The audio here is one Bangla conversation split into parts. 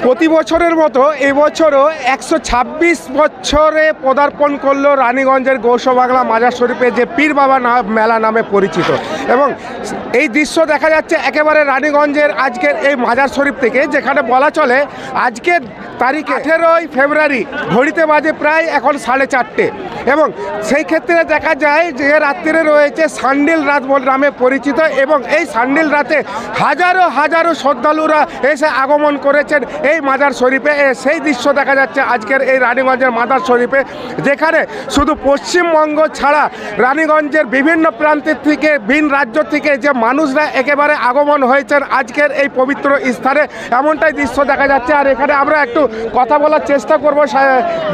প্রতি বছরের মতো এবছরও 126 বছরে পদার্পণ করলো রানীগঞ্জের গৌসবাংলা মাজার শরীফে, যে পীর বাবা মেলা নামে পরিচিত। এবং এই দৃশ্য দেখা যাচ্ছে একেবারে রানীগঞ্জের আজকের এই মাজার শরীফ থেকে, যেখানে বলা চলে আজকের তারিখে 18ই ফেব্রুয়ারি ঘড়িতে বাজে প্রায় এখন 4:30, এবং সেই ক্ষেত্রে দেখা যায় যে রাত্রিরে রয়েছে সান্ডিল রাত নামে পরিচিত। এবং এই সান্ডিল রাতে হাজারো হাজারো শ্রদ্ধালুরা এসে আগমন করেছেন এই মাজার শরীফে। সেই দৃশ্য দেখা যাচ্ছে আজকের এই রানীগঞ্জের মাজার শরীফে, যেখানে শুধু পশ্চিমবঙ্গ ছাড়া রানীগঞ্জের বিভিন্ন প্রান্তের থেকে, ভিন রাজ্য থেকে যে মানুষরা একেবারে আগমন হয়েছেন আজকের এই পবিত্র স্থানে, এমনটাই দৃশ্য দেখা যাচ্ছে। আর এখানে আমরা একটু কথা বলার চেষ্টা করবো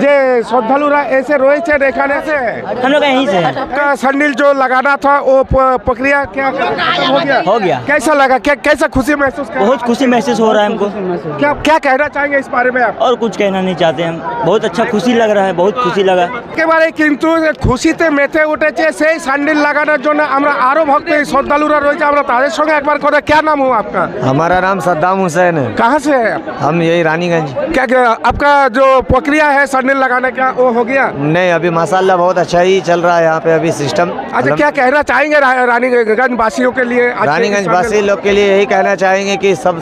যে শ্রদ্ধালুরা এসে রয়েছেন এখানে। हम लोग यहीं से हैं। सैंडल जो लगाना था वो प्रक्रिया क्या हो गया। कैसा लगा, कैसा खुशी महसूस कर? बहुत खुशी महसूस हो रहा है हमको। क्या कहना चाहेंगे इस बारे में आप? और कुछ कहना नहीं चाहते हम, बहुत अच्छा खुशी लग रहा है, बहुत खुशी लगा। একেবারে কিন্তু খুশিতে মেতে উঠেছে সেই স্যান্ডেল লাগানোর জন্য। আমরা আরো ভক্ত শ্রদ্ধালুরা রয়েছে, আমরা তাদের সঙ্গে একবার করে। क्या नाम हुआ आपका? हमारा नाम सद्दाम हुसैन है। कहाँ से है आप? हम यही रानीगंज। क्या आपका जो प्रक्रिया है सैंडल लगाने का वो हो गया? नहीं, अभी माशाल्लाह बहुत अच्छा ही चल रहा है यहाँ पे अभी सिस्टम। अच्छा, क्या कहना चाहेंगे रानीगंज वासियों के लिए? रानीगंज वासी लोग के लिए यही कहना चाहेंगे कि सब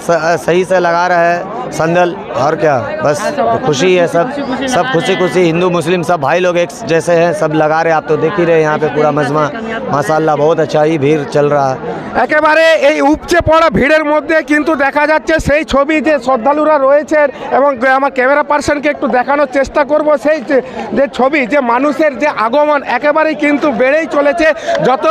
सही से लगा रहा है संदल, और क्या बस खुशी है। सब खुशी खुशी, हिंदू मुस्लिम सब भाई लोग एक जैसे हैं, सब लगा रहे। आप तो देख ही रहे यहाँ पे पूरा मजमा माशाल्लाह बहुत अच्छा ही भीड़ चल रहा है। একেবারে এই উপচে পড়া ভিড়ের মধ্যে কিন্তু দেখা যাচ্ছে সেই ছবি যে শ্রদ্ধালুরা রয়েছেন, এবং আমার ক্যামেরা পার্সনকে একটু দেখানোর চেষ্টা করব সেই যে ছবি, যে মানুষের যে আগমন একেবারেই কিন্তু বেড়েই চলেছে। যত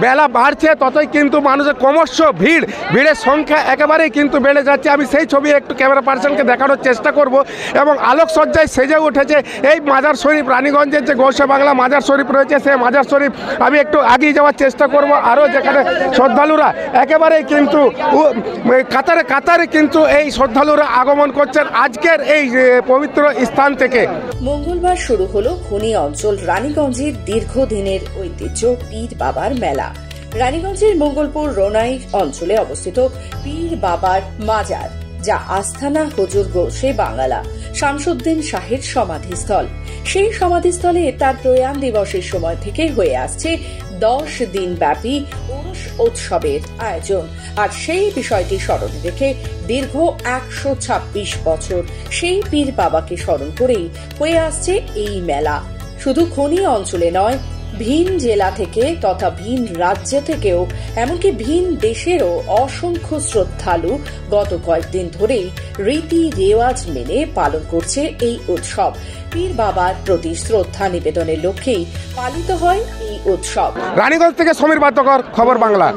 বেলা বাড়ছে ততই কিন্তু মানুষের ক্রমশ ভিড়ের সংখ্যা একেবারেই কিন্তু বেড়ে যাচ্ছে। আমি সেই ছবি একটু ক্যামেরা পার্সনকে দেখানোর চেষ্টা করব। এবং আলোকসজ্জায় সেজে উঠেছে এই মাজার শরীফ, রানীগঞ্জের যে গৌসবাংলা মাজার শরীফ রয়েছে সেই মাজার শরীফ। আমি একটু এগিয়ে যাওয়ার চেষ্টা করব, আরও যেখানে শ্রদ্ধালুরা একেবারেই কিন্তু কাতারে কাতারে কিন্তু এই শ্রদ্ধালুরা আগমন করছেন আজকের এই পবিত্র স্থান থেকে। মঙ্গলবার শুরু হলো খনি অঞ্চল রানীগঞ্জের দীর্ঘদিনের ঐতিহ্য পীর বাবার মেলা। রানীগঞ্জের মঙ্গলপুর রোনাই অঞ্চলে অবস্থিত পীর বাবার মাজার, যা আস্থানা হুজুর গোশে বাংলা শামসুদ্দিন শাহের সমাধিস্থল। সেই সমাধিস্থলে তার প্রয়াণ দিবসের সময় থেকে হয়ে আসছে 10 দিন ব্যাপী উরুস উৎসবের আয়োজন। আর সেই বিষয়টি স্মরণে রেখে দীর্ঘ 126 বছর সেই পীর বাবাকে স্মরণ করেই হয়ে আসছে এই মেলা। শুধু খনি অঞ্চলে নয়, ভিন জেলা থেকে তথা ভিন রাজ্য থেকেও, এমনকি ভিন দেশেরও অসংখ্য শ্রদ্ধালু গত কয়েকদিন ধরেই রীতি রেওয়াজ মেনে পালন করছে এই উৎসব। পীর বাবার প্রতি শ্রদ্ধা নিবেদনের লক্ষ্যেই পালিত হয় এই উৎসব। রানীগঞ্জ থেকে সমীর বাদ্যকর, খবর বাংলা।